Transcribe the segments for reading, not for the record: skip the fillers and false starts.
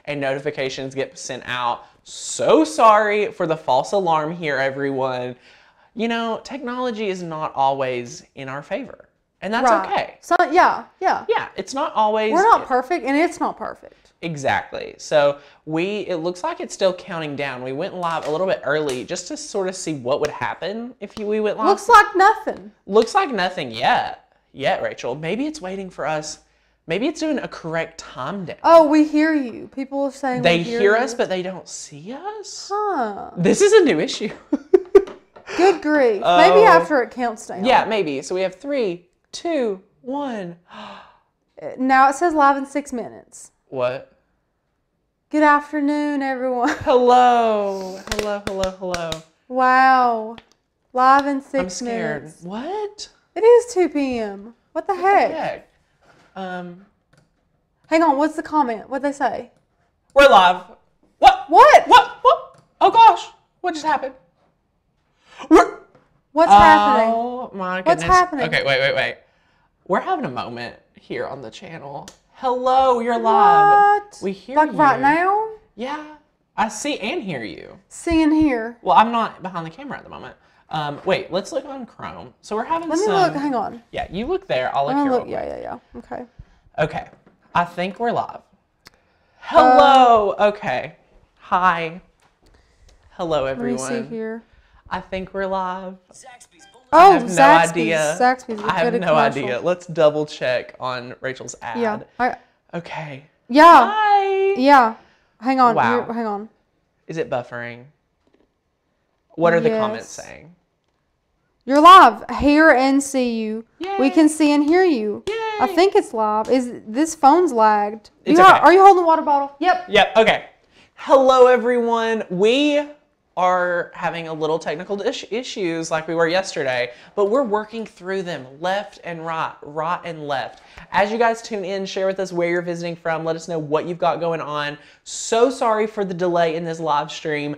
and notifications get sent out. So sorry for the false alarm here, everyone. You know, technology is not always in our favor, and that's okay. So yeah, it's not always. We're not perfect, and it's not perfect. Exactly. So it looks like it's still counting down. We went live a little bit early just to sort of see what would happen if we went live. Looks like nothing. Looks like nothing yet, Rachel. Maybe it's waiting for us. Maybe it's doing a correct time down. Oh, we hear you. People are saying they hear us, but they don't see us. Huh. This is a new issue. Good grief. Maybe after it counts down. Yeah, maybe. So we have 3, 2, 1. Now it says live in 6 minutes. What? Good afternoon, everyone. Hello. Hello. Wow. Live in 6 minutes. I'm scared. What? It is 2 p.m. What the heck? Hang on, what's the comment? What'd they say? We're live. What? Oh gosh. What just happened? What's happening? Oh my goodness. What's happening? Okay, wait. We're having a moment here on the channel. Hello, you're live. What? We hear like you. Right now? Yeah. I see and hear you. See and hear. Well, I'm not behind the camera at the moment. Wait, let's look on Chrome. So we're having Let me look. Hang on. Yeah, you look there. I'll look here. Yeah. Okay. Okay. I think we're live. Hello. Okay. Hi. Hello, everyone. Let me see here. I think we're live. Oh, I have no idea. Zaxby's. I have no idea. Let's double check on Rachel's ad. Yeah. Okay. Yeah. Hi. Yeah. Hang on. Wow. Hang on. Is it buffering? What are the comments saying? You're live. Hear and see you. Yay. We can see and hear you. Yay. I think it's live. This phone's lagged? It's okay. Are you holding a water bottle? Yep. Okay. Hello, everyone. We are having a little technical issues like we were yesterday, but we're working through them left and right and left. As you guys tune in, share with us where you're visiting from. Let us know what you've got going on. So sorry for the delay in this live stream.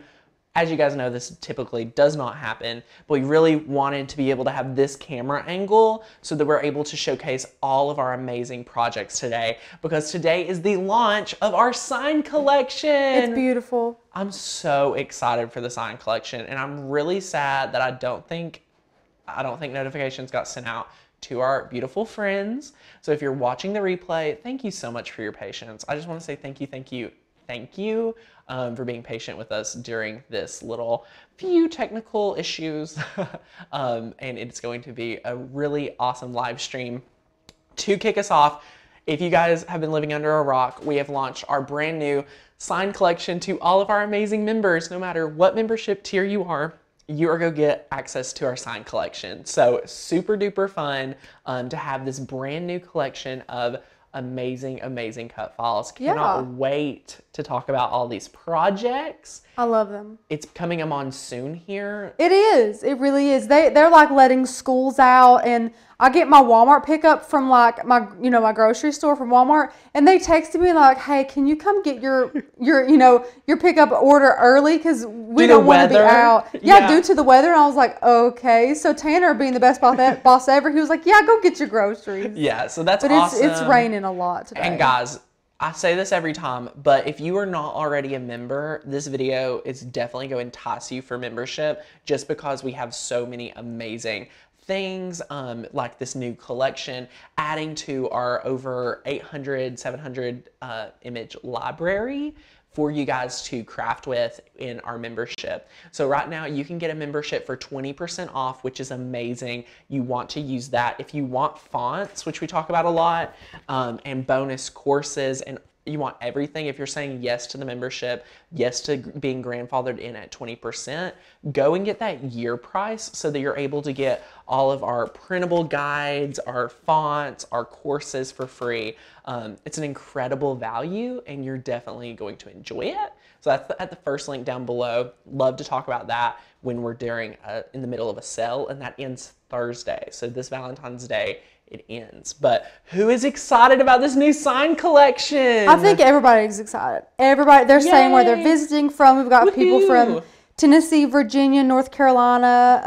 As you guys know, this typically does not happen, but we really wanted to be able to have this camera angle so that we're able to showcase all of our amazing projects today, because today is the launch of our sign collection. It's beautiful. I'm so excited for the sign collection, and I'm really sad that I don't think notifications got sent out to our beautiful friends. So if you're watching the replay, thank you so much for your patience. I just want to say thank you for being patient with us during this little few technical issues. And it's going to be a really awesome live stream. To kick us off, if you guys have been living under a rock, we have launched our brand new sign collection to all of our amazing members. No matter what membership tier you are going to get access to our sign collection. So super duper fun to have this brand new collection of amazing cut files. Cannot wait to talk about all these projects. I love them. It's coming a monsoon here. It is. It really is. They're like letting schools out, and I get my Walmart pickup from like my grocery store from Walmart, and they texted me like, "Hey, can you come get your pickup order early because we don't want to be out." Yeah, due to the weather. And I was like, "Okay." So Tanner, being the best boss ever, he was like, "Yeah, go get your groceries." Yeah, so that's awesome. But it's raining a lot today. And guys, I say this every time, but if you are not already a member, this video is definitely going to entice you for membership, just because we have so many amazing things like this new collection, adding to our over 800, 700 image library for you guys to craft with in our membership. So right now you can get a membership for 20% off, which is amazing. You want to use that. If you want fonts, which we talk about a lot, and bonus courses, and you want everything, if you're saying yes to the membership, yes to being grandfathered in at 20%, go and get that year price so that you're able to get all of our printable guides, our fonts, our courses for free. It's an incredible value, and you're definitely going to enjoy it. So that's at the first link down below. Love to talk about that when we're in the middle of a sale, and that ends Thursday. So this Valentine's Day, it ends. But who is excited about this new sign collection? I think everybody's excited. Everybody, they're saying where they're visiting from. We've got people from Tennessee, Virginia, North Carolina,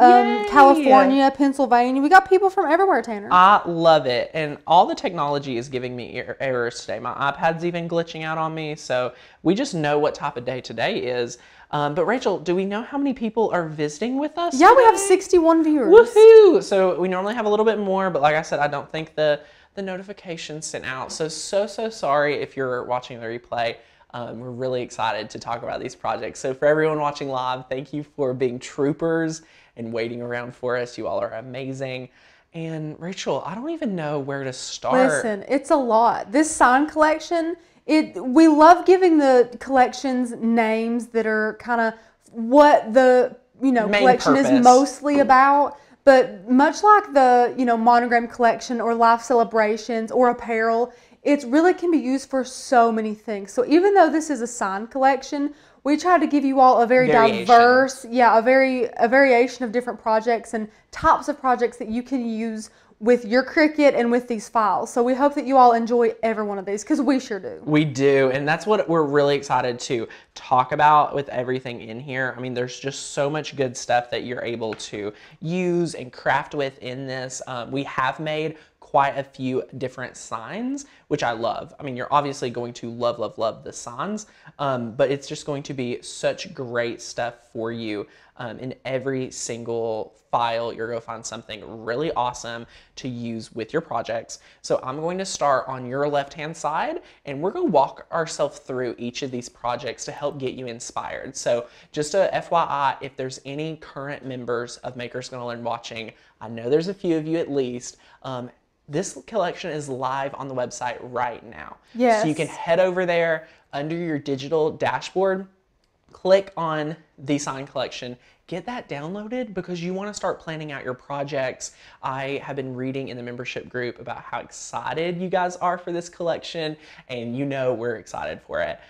California, Pennsylvania. We got people from everywhere, Tanner. I love it. And all the technology is giving me errors today. My iPad's even glitching out on me. So we just know what type of day today is. But Rachel, do we know how many people are visiting with us Yeah, today? we have 61 viewers. Woohoo! So we normally have a little bit more, but like I said, I don't think the notification sent out. So sorry if you're watching the replay. We're really excited to talk about these projects. So for everyone watching live, thank you for being troopers and waiting around for us. You all are amazing. And Rachel, I don't even know where to start. Listen, it's a lot. This sign collection, we love giving the collections names that are kind of what the main collection purpose is mostly about. But much like the monogram collection or life celebrations or apparel, it really can be used for so many things. So even though this is a sign collection, we try to give you all a very diverse, a variation of different projects and types of projects that you can use with your Cricut and with these files. So we hope that you all enjoy every one of these, because we sure do. We do, and that's what we're really excited to talk about with everything in here. I mean, there's just so much good stuff that you're able to use and craft with in this. We have made quite a few different signs, which I love. I mean, you're obviously going to love the signs, but it's just going to be such great stuff for you. In every single file, you're going to find something really awesome to use with your projects. So I'm going to start on your left-hand side, and we're going to walk ourselves through each of these projects to help get you inspired. So just a FYI, if there's any current members of Makers Gonna Learn watching, I know there's a few of you at least, this collection is live on the website right now. Yes. So you can head over there under your digital dashboard, click on the sign collection, get that downloaded because you want to start planning out your projects. I have been reading in the membership group about how excited you guys are for this collection, and we're excited for it.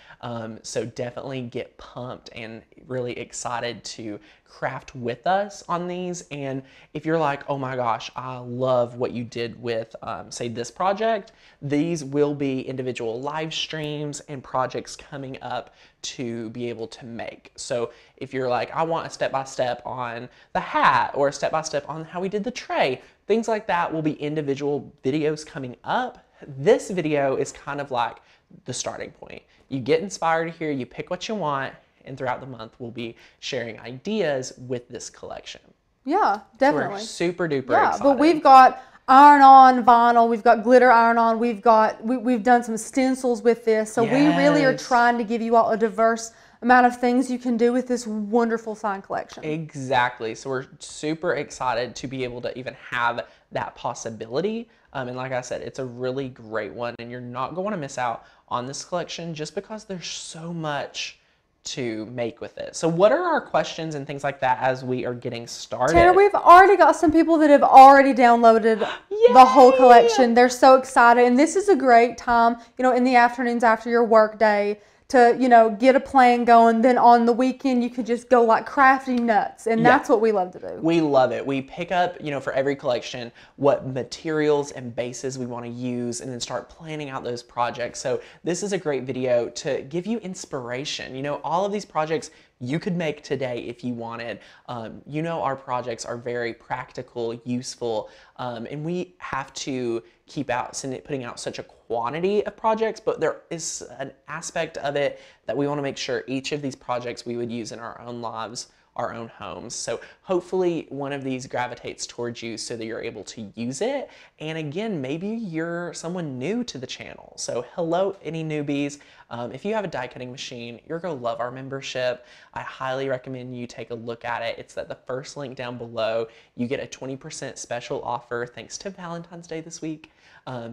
So definitely get pumped and really excited to craft with us on these. And if you're like, oh my gosh, I love what you did with, say, this project, these will be individual live streams and projects coming up to be able to make. So if you're like, I want a step-by-step on the hat or a step-by-step on how we did the tray, things like that will be individual videos coming up. This video is kind of like the starting point. You get inspired here, you pick what you want, and throughout the month we'll be sharing ideas with this collection. Yeah, definitely. So we're super duper excited. But we've got iron-on vinyl, we've got glitter iron-on, we've done some stencils with this. So we really are trying to give you all a diverse amount of things you can do with this wonderful sign collection. Exactly. So we're super excited to be able to even have that possibility. And like I said, it's a really great one, and you're not going to want to miss out on this collection just because there's so much to make with it. So what are our questions and things like that as we are getting started? Tanner, we've already got some people that have already downloaded the whole collection. They're so excited, and this is a great time, in the afternoons after your work day to, get a plan going. Then on the weekend, you could just go like crafty nuts, and that's what we love to do. We love it. We pick up, for every collection, what materials and bases we want to use, and then start planning out those projects. So this is a great video to give you inspiration. All of these projects you could make today if you wanted. Our projects are very practical, useful, and we have to keep putting out such a quantity of projects, but there is an aspect of it that we want to make sure each of these projects we would use in our own lives, our own homes. So hopefully one of these gravitates towards you so that you're able to use it. And again, maybe you're someone new to the channel. So hello, any newbies. If you have a die cutting machine, you're going to love our membership. I highly recommend you take a look at it. It's at the first link down below. You get a 20% special offer thanks to Valentine's Day this week.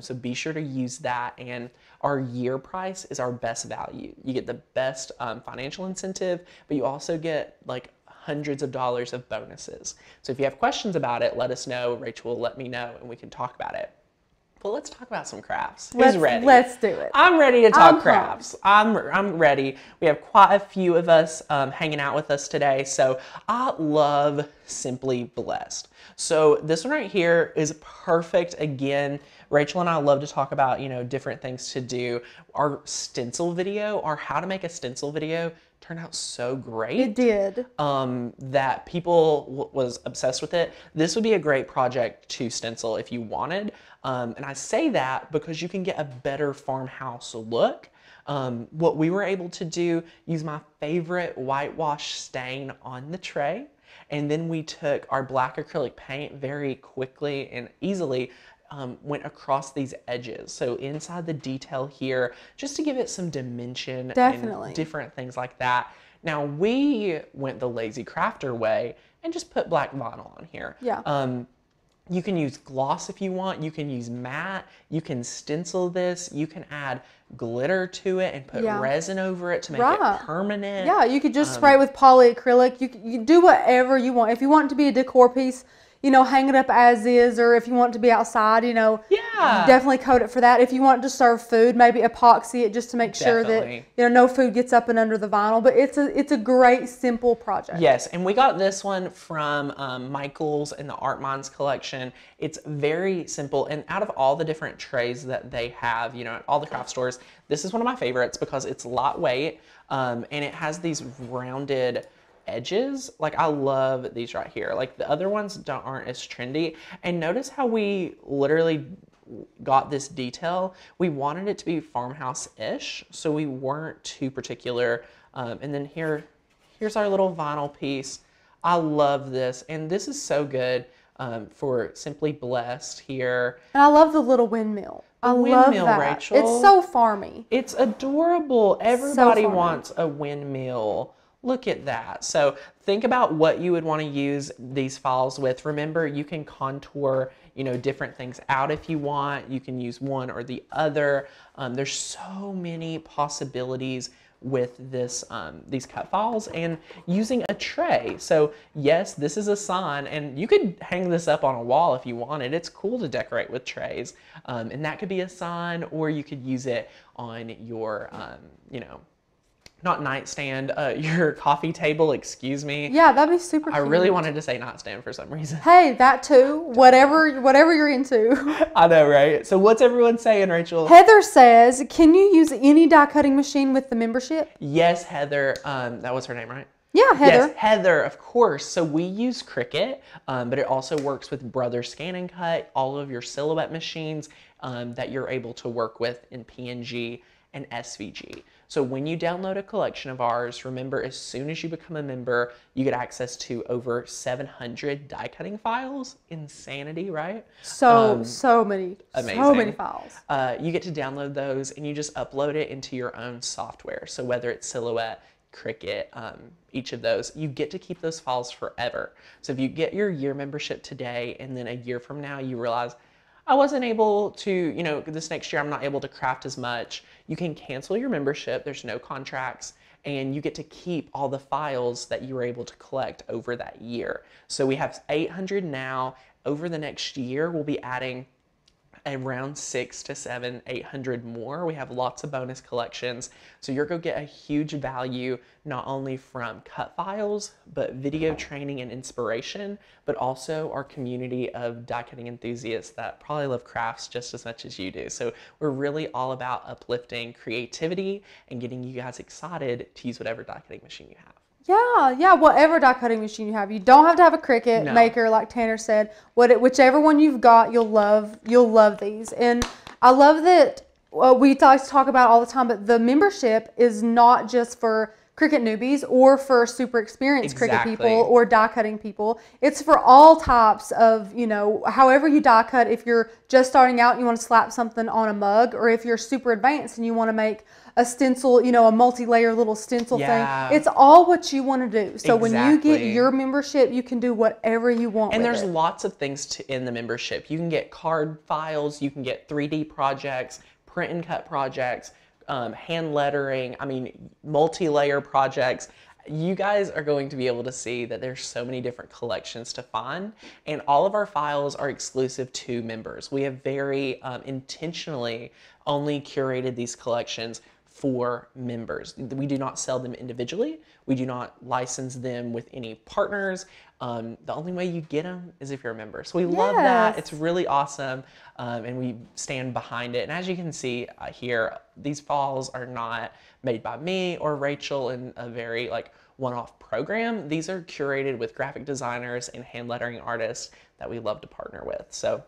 So be sure to use that, and our year price is our best value. You get the best financial incentive, but you also get like hundreds of dollars of bonuses. So if you have questions about it, let us know. Rachel will let me know, and we can talk about it. But let's talk about some crafts. Who's ready? Let's do it. I'm ready to talk crafts. I'm ready. We have quite a few of us hanging out with us today. So I love Simply Blessed. So this one right here is perfect. Again, Rachel and I love to talk about, you know, different things to do. Our stencil video, our how to make a stencil video, turned out so great. It did. That people was obsessed with it. This would be a great project to stencil if you wanted. And I say that because you can get a better farmhouse look. What we were able to do, use my favorite whitewash stain on the tray. And then we took our black acrylic paint very quickly and easily went across these edges. So inside the detail here, just to give it some dimension and different things like that. Now we went the lazy crafter way and just put black vinyl on here. Yeah. You can use gloss if you want. You can use matte. You can stencil this. You can add glitter to it and put resin over it to make it permanent. Yeah, you could just spray it with polyacrylic. You do whatever you want. If you want it to be a decor piece, you know, hang it up as is, or if you want it to be outside, you know, definitely coat it for that. If you want to serve food, maybe epoxy it just to make sure that, you know, no food gets up and under the vinyl. But it's a great, simple project. Yes, and we got this one from Michael's in the Art Minds collection. It's very simple, and out of all the different trays that they have, you know, at all the craft stores, this is one of my favorites because it's lightweight, and it has these rounded edges. Like, I love these right here. Like, the other ones aren't as trendy. And notice how we literally got this detail. We wanted it to be farmhouse-ish, so we weren't too particular. And then here's our little vinyl piece. I love this, and this is so good for Simply Blessed here. And I love the little windmill. I love that. Rachel. It's so farmy. It's adorable. Everybody wants a windmill. Look at that. So think about what you would want to use these files with. Remember, you can contour, you know, different things out if you want. You can use one or the other. There's so many possibilities with this these cut files and using a tray. So yes, this is a sign, and you could hang this up on a wall if you wanted. It's cool to decorate with trays, and that could be a sign, or you could use it on your you know, not nightstand, your coffee table, excuse me. Yeah, that'd be super cute. I really wanted to say nightstand for some reason. Hey, that too. Whatever you're into. I know, right? So what's everyone saying, Rachel? Heather says, can you use any die cutting machine with the membership? Yes, Heather. That was her name, right? Yeah, Heather. Yes, Heather, of course. So we use Cricut, but it also works with Brother Scan and Cut, all of your silhouette machines that you're able to work with in PNG and SVG. So when you download a collection of ours, remember, as soon as you become a member, you get access to over 700 die cutting files. Insanity, right? So many, amazing. So many files. You get to download those and you just upload it into your own software. So whether it's Silhouette, Cricut, each of those, you get to keep those files forever. So if you get your year membership today and then a year from now you realize, I wasn't able to, you know, this next year I'm not able to craft as much, you can cancel your membership. There's no contracts, and you get to keep all the files that you were able to collect over that year. So we have 800 now. Over the next year, we'll be adding around 600 to 700, 800 more. We have lots of bonus collections. So you're going to get a huge value, not only from cut files, but video training and inspiration, but also our community of die cutting enthusiasts that probably love crafts just as much as you do. So we're really all about uplifting creativity and getting you guys excited to use whatever die cutting machine you have. Yeah, whatever die cutting machine you have. You don't have to have a Cricut maker, like Tanner said. Whichever one you've got, you'll love these. And I love that we talk about all the time, but the membership is not just for Cricut newbies or for super experienced Cricut people or die cutting people. It's for all types of, you know, however you die cut. If you're just starting out and you want to slap something on a mug, or if you're super advanced and you want to make a stencil, you know, a multi-layer little stencil thing. It's all what you want to do. So when you get your membership, you can do whatever you want. And there's lots of things in the membership. You can get card files, you can get 3D projects, print and cut projects, hand lettering, I mean, multi-layer projects. You guys are going to be able to see that there's so many different collections to find, and all of our files are exclusive to members. We have very intentionally only curated these collections for members. We do not sell them individually. We do not license them with any partners. The only way you get them is if you're a member. So we love that. It's really awesome, and we stand behind it. And as you can see here, these falls are not made by me or Rachel in a very like one-off program. These are curated with graphic designers and hand lettering artists that we love to partner with. So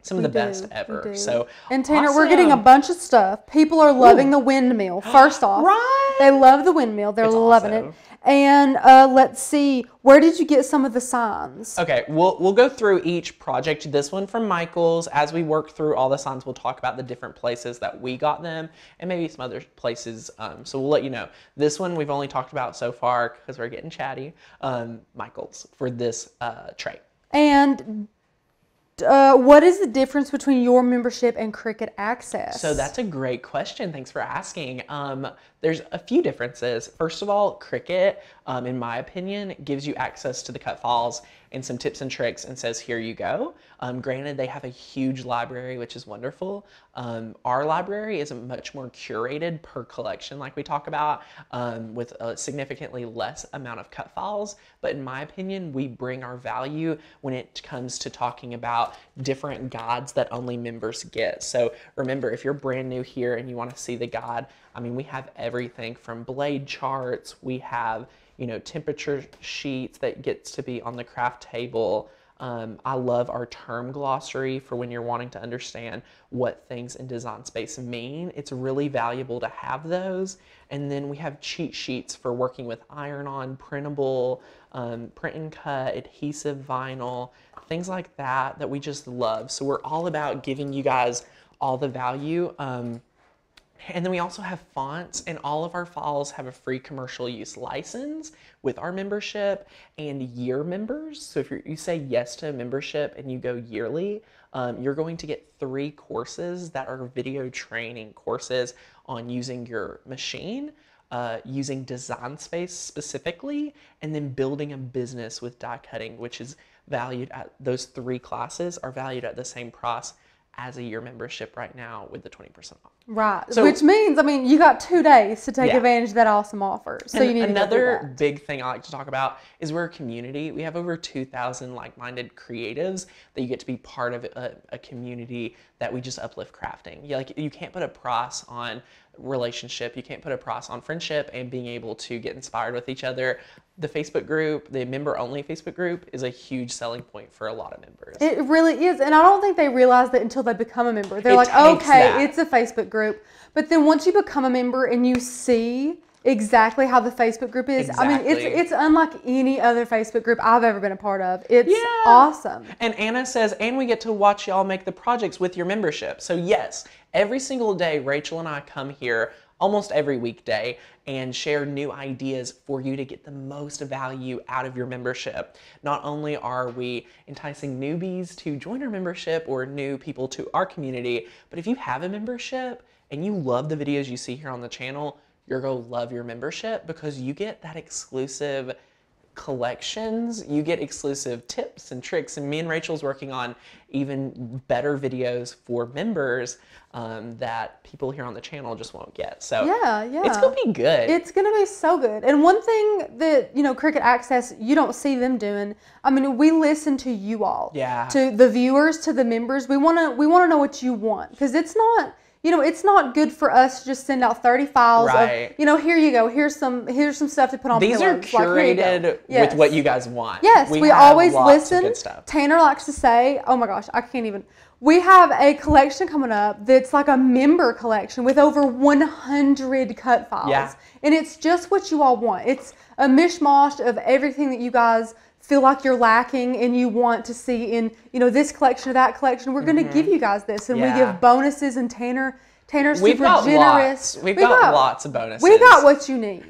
some of the best ever. So and Tanner, we're getting a bunch of stuff. People are loving the windmill. First off, they love the windmill. They're loving it. And let's see, where did you get some of the signs? Okay, we'll go through each project. This one from Michael's. As we work through all the signs, we'll talk about the different places that we got them and maybe some other places. So we'll let you know. This one we've only talked about so far because we're getting chatty. Michael's for this tray. And what is the difference between your membership and Cricut Access? So that's a great question. Thanks for asking. There's a few differences. First of all, Cricut, in my opinion, gives you access to the cut files and some tips and tricks and says, here you go. Granted, they have a huge library, which is wonderful. Our library is much more curated per collection, like we talk about, with a significantly less amount of cut files. But in my opinion, we bring our value when it comes to talking about different guides that only members get. So remember, if you're brand new here and you want to see the guide, I mean, we have everything from blade charts, we have, you know, temperature sheets that gets to be on the craft table. I love our term glossary for when you're wanting to understand what things in design space mean. It's really valuable to have those. And then we have cheat sheets for working with iron-on, printable, print and cut, adhesive vinyl, things like that that we just love. So we're all about giving you guys all the value. And then we also have fonts, and all of our files have a free commercial use license with our membership and year members. So if you say yes to a membership and you go yearly, you're going to get 3 courses that are video training courses on using your machine, using design space specifically, and then building a business with die cutting, which is valued at, those 3 classes are valued at the same price as a year membership right now with the 20% off. Right, so, which means, I mean, you got 2 days to take advantage of that awesome offer. So you need another big thing I like to talk about is we're a community. We have over 2,000 like-minded creatives that you get to be part of a community that we just uplift crafting. You can't put a price on relationship. You can't put a price on friendship and being able to get inspired with each other. The Facebook group, the member-only Facebook group, is a huge selling point for a lot of members. It really is, and I don't think they realize that until they become a member. They're like, okay, it's a Facebook group. But then once you become a member and you see exactly how the Facebook group is, I mean, it's unlike any other Facebook group I've ever been a part of. It's awesome. And Anna says, and we get to watch y'all make the projects with your membership. So yes, every single day, Rachel and I come here almost every weekday and share new ideas for you to get the most value out of your membership. Not only are we enticing newbies to join our membership or new people to our community, but if you have a membership and you love the videos you see here on the channel, you're going to love your membership because you get that exclusive collections, you get exclusive tips and tricks, and me and Rachel's working on even better videos for members that people here on the channel just won't get. So it's gonna be good. It's gonna be so good. And one thing that, you know, Cricut Access, you don't see them doing, I mean, we listen to you all, to the viewers, to the members. We wanna know what you want, because it's not, you know, it's not good for us to just send out 30 files of, you know, here you go, here's some stuff to put on These pillows. Are curated with what you guys want. Yes, we always listen. Tanner likes to say, oh my gosh, I can't even. We have a collection coming up that's like a member collection with over 100 cut files. Yeah. And it's just what you all want. It's a mishmash of everything that you guys feel like you're lacking and you want to see in, you know, this collection or that collection. We're going to give you guys this, and we give bonuses, and Tanner's super generous. We've got lots of bonuses. We got what you need,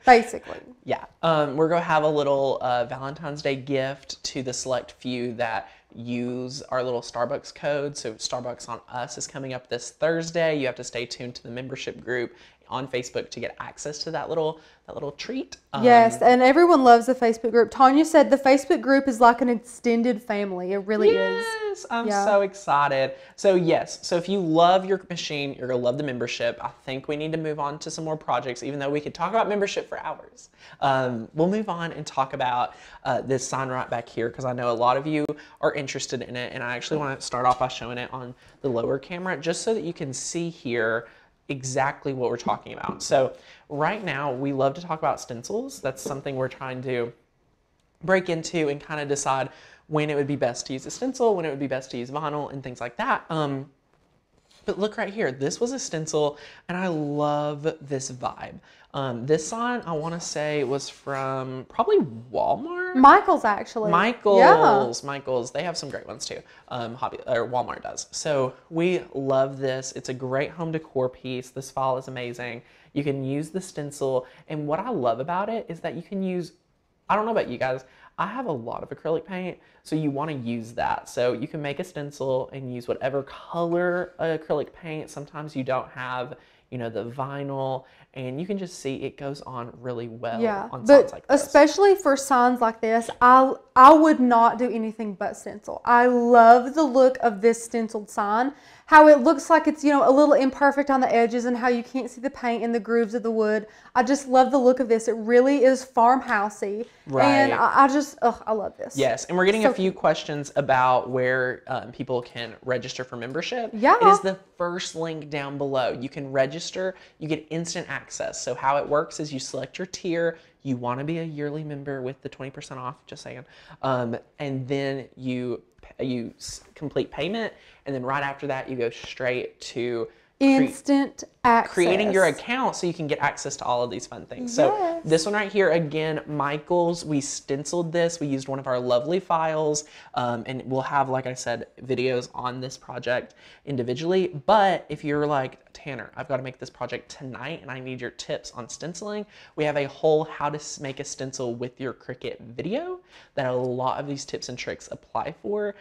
basically. Yeah. We're going to have a little Valentine's Day gift to the select few that use our little Starbucks code. So Starbucks on Us is coming up this Thursday. You have to stay tuned to the membership group on Facebook to get access to that little treat. Yes, and everyone loves the Facebook group. Tanya said the Facebook group is like an extended family. It really is. Yes, I'm so excited. So yes, so if you love your machine, you're gonna love the membership. I think we need to move on to some more projects, even though we could talk about membership for hours. We'll move on and talk about this sign right back here, because I know a lot of you are interested in it, and I actually want to start off by showing it on the lower camera, just so that you can see here exactly what we're talking about. So right now we love to talk about stencils. That's something we're trying to break into and kind of decide when it would be best to use a stencil, when it would be best to use vinyl and things like that. But look right here, this was a stencil and I love this vibe. This sign, I want to say, was from probably Walmart. Michael's, actually. Michael's. They have some great ones too. Walmart does. So we love this. It's a great home decor piece. This fall is amazing. You can use the stencil, and what I love about it is that you can use, I don't know about you guys, I have a lot of acrylic paint, so you want to use that. So you can make a stencil and use whatever color acrylic paint. Sometimes you don't have, you know, the vinyl, and you can just see it goes on really well on signs like this. Especially for signs like this, I would not do anything but stencil. I love the look of this stenciled sign. How it looks like it's, you know, a little imperfect on the edges and how you can't see the paint in the grooves of the wood. I just love the look of this. It really is farmhousey. Right. And I just, I love this. Yes, and we're getting a few questions about where people can register for membership. Yeah. It is the first link down below. You can register, you get instant access. So how it works is you select your tier. You want to be a yearly member with the 20% off, just saying. And then you complete payment, and then right after that you go straight to instant access, creating your account so you can get access to all of these fun things. So this one right here, again, Michael's, we stenciled this. We used one of our lovely files, and we'll have, like I said, videos on this project individually. But if you're like, Tanner, I've got to make this project tonight and I need your tips on stenciling, we have a whole how to make a stencil with your Cricut video that a lot of these tips and tricks apply for.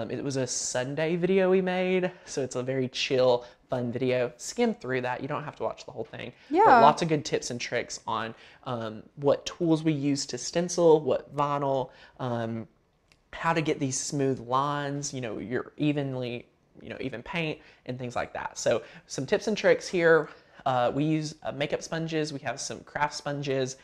It was a Sunday video we made, so it's a very chill, fun video. Skim through that. You don't have to watch the whole thing. Yeah. But lots of good tips and tricks on what tools we use to stencil, what vinyl, how to get these smooth lines, you know, even paint and things like that. So some tips and tricks here. We use makeup sponges. We have some craft sponges.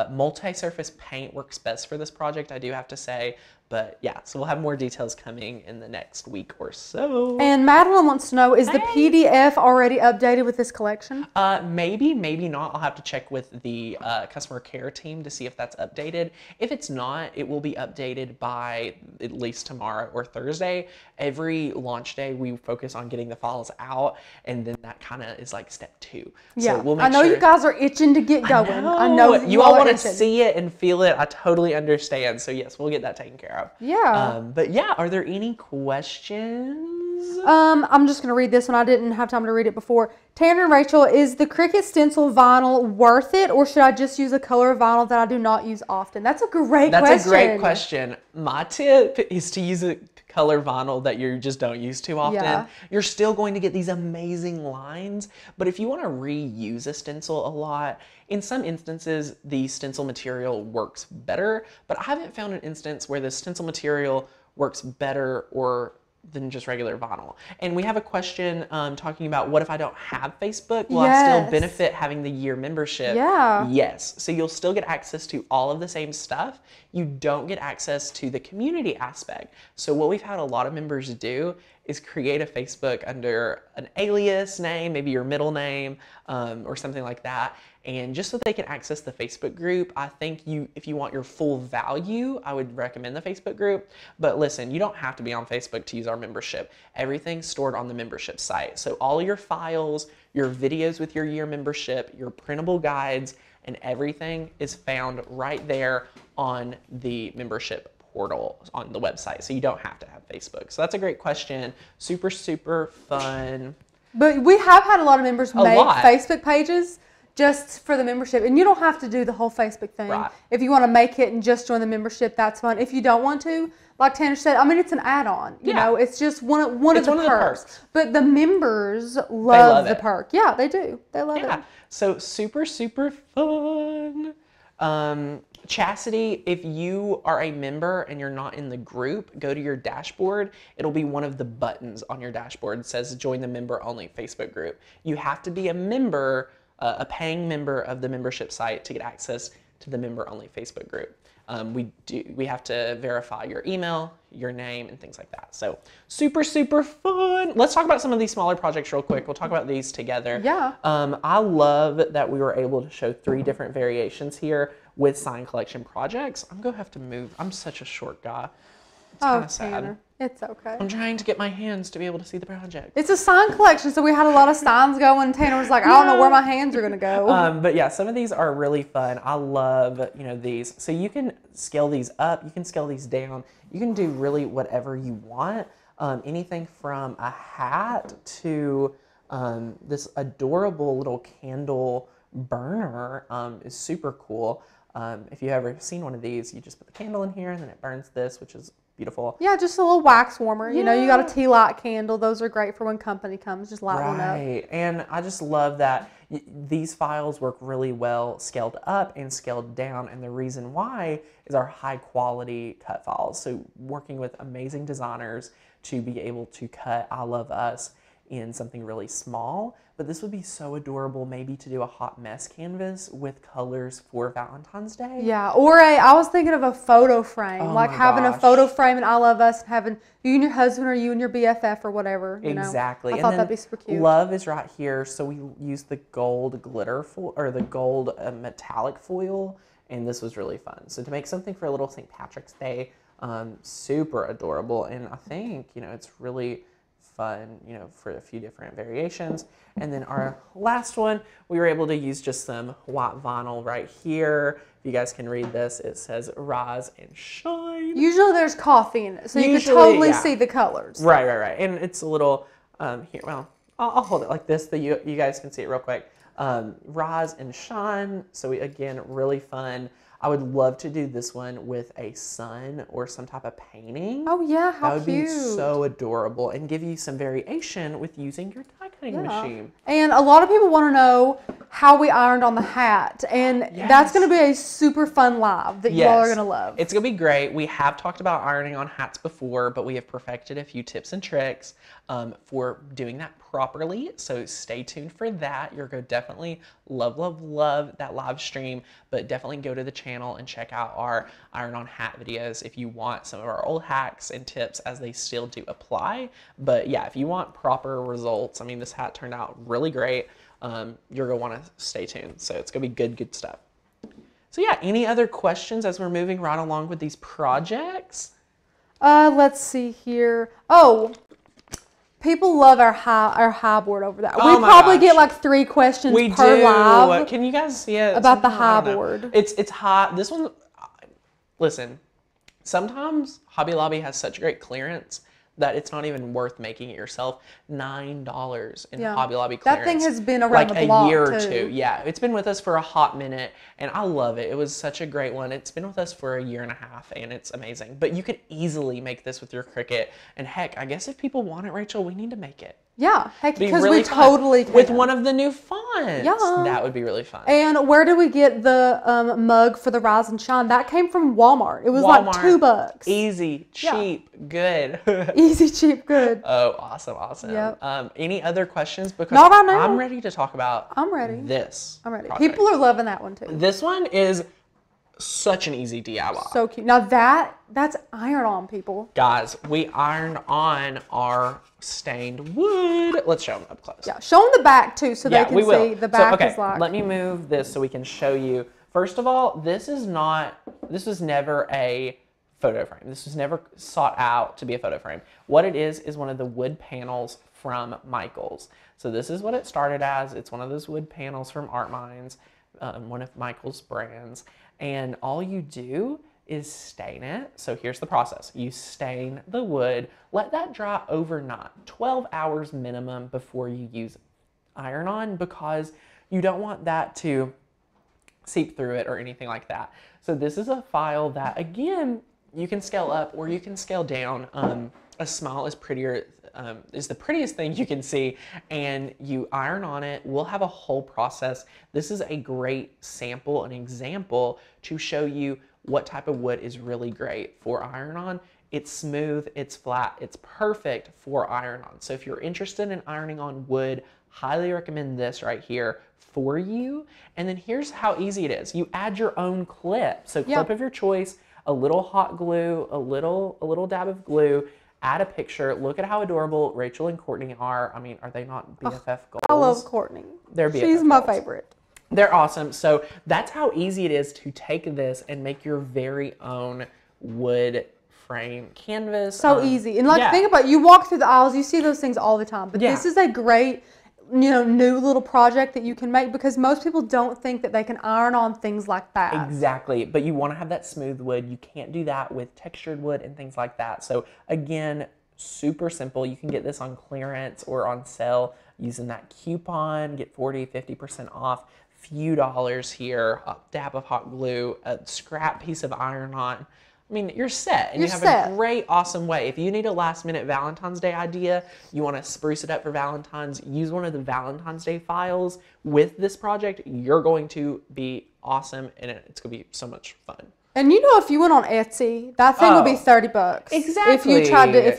Multi-surface paint works best for this project, I do have to say. But yeah, so we'll have more details coming in the next week or so. And Madeline wants to know, is the PDF already updated with this collection? Maybe, maybe not. I'll have to check with the customer care team to see if that's updated. If it's not, it will be updated by at least tomorrow or Thursday. Every launch day, we focus on getting the files out, and then that kind of is like step 2. Yeah, so we'll make I know sure. You guys are itching to get going. I know that you all want to see it and feel it. I totally understand. So yes, we'll get that taken care of. Yeah. But yeah, are there any questions? I'm just going to read this one. I didn't have time to read it before. Tanner and Rachel, is the Cricut stencil vinyl worth it, or should I just use a color vinyl that I do not use often? That's a great question. That's a great question. My tip is to use a color vinyl that you just don't use too often. Yeah. You're still going to get these amazing lines, but if you want to reuse a stencil a lot, in some instances, the stencil material works better, but I haven't found an instance where the stencil material works better than just regular vinyl. And we have a question talking about, what if I don't have Facebook? Will I still benefit having the year membership? Yeah. Yes. So you'll still get access to all of the same stuff. You don't get access to the community aspect. So what we've had a lot of members do is create a Facebook under an alias name, maybe your middle name, or something like that. And just so they can access the Facebook group, I think if you want your full value, I would recommend the Facebook group. But listen, you don't have to be on Facebook to use our membership. Everything's stored on the membership site. So all your files, your videos with your year membership, your printable guides, and everything is found right there on the membership portal on the website. So you don't have to have Facebook. So that's a great question. Super, super fun. But we have had a lot of members make Facebook pages just for the membership. And you don't have to do the whole Facebook thing. Right. If you want to make it and just join the membership, that's fine. If you don't want to, like Tanner said, I mean, it's an add-on. You know, it's just one of the perks. But the members love the perk. Yeah, they do. They love it. So super, super fun. Chastity, if you are a member and you're not in the group, go to your dashboard. It'll be one of the buttons on your dashboard. It says join the member only Facebook group. You have to be a member, a paying member of the membership site to get access to the member only Facebook group. We have to verify your email, your name, and things like that. So super, super fun. Let's talk about some of these smaller projects real quick. We'll talk about these together. Yeah. I love that we were able to show 3 different variations here with sign collection projects. I'm gonna have to move. I'm such a short guy. It's kind of sad. Tanner, it's okay. I'm trying to get my hands to be able to see the project. It's a sign collection, so we had a lot of signs going. Tanner was like, I don't know where my hands are gonna go. But yeah, some of these are really fun. I love, these. So you can scale these up, you can scale these down. You can do really whatever you want. Anything from a hat to this adorable little candle burner is super cool. If you've ever seen one of these, you just put the candle in here and then it burns this, which is beautiful. Yeah, just a little wax warmer. You know, you got a tea light candle. Those are great for when company comes. Just light one up. Right, and I just love that these files work really well scaled up and scaled down, and the reason why is our high quality cut files. So working with amazing designers to be able to cut I Love Us in something really small, but this would be so adorable maybe to do a hot mess canvas with colors for Valentine's Day. Yeah, or I was thinking of a photo frame, like having a photo frame and I Love Us, and having you and your husband or you and your BFF or whatever. Exactly. I thought that'd be super cute. Love is right here, so we used the gold glitter foil or the gold metallic foil, and this was really fun. So to make something for a little St. Patrick's Day, super adorable, and I think it's really fun, for a few different variations. And then our last one, we were able to use just some white vinyl right here. If you guys can read this, it says Rise and Shine. Usually there's coffee in it, so you can totally see the colors. Right. And it's a little, here, well, I'll hold it like this so you guys can see it real quick. Rise and Shine. So again, really fun. I would love to do this one with a sun or some type of painting. Oh yeah, how cute. That would be so adorable and give you some variation with using your die cutting machine. And a lot of people want to know how we ironed on the hat, and that's going to be a super fun live that you all are going to love. It's going to be great. We have talked about ironing on hats before, but we have perfected a few tips and tricks for doing that properly. So stay tuned for that. You're going to definitely love that live stream, but definitely go to the channel and check out our iron on hat videos if you want some of our old hacks and tips as they still do apply. But yeah, if you want proper results, I mean, this hat turned out really great. You're going to want to stay tuned. So it's going to be good stuff. So yeah, any other questions as we're moving right along with these projects? Let's see here. Oh, people love our high board over there. We probably get like 3 questions per live. Can you guys see it? About the high board. It's high. This one, listen, sometimes Hobby Lobby has such great clearance that it's not even worth making it yourself. $9 in Hobby Lobby clearance. That thing has been around the block a year or two. Yeah, it's been with us for a hot minute, and I love it. It was such a great one. It's been with us for a year and a half, and it's amazing. But you could easily make this with your Cricut, and heck, I guess if people want it, Rachel, we need to make it. Yeah, heck, because we totally can. With one of the new fonts. Yeah. That would be really fun. And where do we get the mug for the Rise and Shine? That came from Walmart. It was like $2. Easy, cheap, good. Easy, cheap, good. Oh, awesome. Yep. Any other questions? Because not right now. I'm ready to talk about this. I'm ready. Project. People are loving that one too. This one is such an easy DIY. So cute. Now that's iron on, people. Guys, we ironed on our stained wood. Let's show them up close. Yeah, show them the back too so they can see the back is like. Let me move this so we can show you. First of all, this was never a photo frame. This was never sought out to be a photo frame. What it is one of the wood panels from Michaels. So this is what it started as. It's one of those wood panels from Art Minds, one of Michaels' brands. And all you do is stain it. So here's the process. You stain the wood, let that dry overnight, 12 hours minimum before you use iron on, because you don't want that to seep through it or anything like that. So this is a file that, again, you can scale up or you can scale down. A smile is prettier, is the prettiest thing you can see, and you iron on it. We'll have a whole process. This is a great sample, an example to show you what type of wood is really great for iron on. It's smooth, it's flat, it's perfect for iron on. So if you're interested in ironing on wood, highly recommend this right here for you. And then here's how easy it is. You add your own clip. So clip of your choice, a little hot glue, a little dab of glue, add a picture. Look at how adorable Rachel and Courtney are. I mean, are they not BFF goals? I love Courtney. They're BFF She's my goals. favorite. They're awesome. So that's how easy it is to take this and make your very own wood frame canvas. So easy. And like, think about it, you walk through the aisles, you see those things all the time. But this is a great, new little project that you can make, because most people don't think that they can iron on things like that. Exactly. But you want to have that smooth wood. You can't do that with textured wood and things like that. So again, super simple. You can get this on clearance or on sale using that coupon, get 40-50% off. Few dollars here, a dab of hot glue, a scrap piece of iron on. I mean, you're set, and you have a great, awesome way. If you need a last-minute Valentine's Day idea, you want to spruce it up for Valentine's, use one of the Valentine's Day files with this project. You're going to be awesome, and it's going to be so much fun. And if you went on Etsy, that thing would be $30. Exactly. If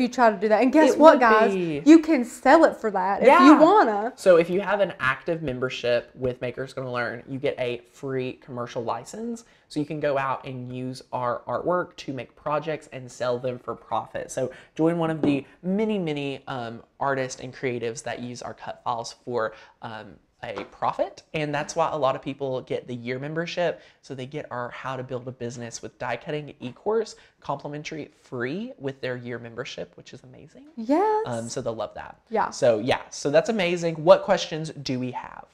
you tried to do that. And guess what, guys? You can sell it for that if you wanna. So if you have an active membership with Makers Gonna Learn, you get a free commercial license. So you can go out and use our artwork to make projects and sell them for profit. So join one of the many artists and creatives that use our cut files for a profit, and that's why a lot of people get the year membership. So they get our How to Build a Business with Die Cutting e-course complimentary free with their year membership, which is amazing. Yes. So they'll love that. Yeah. So that's amazing. What questions do we have?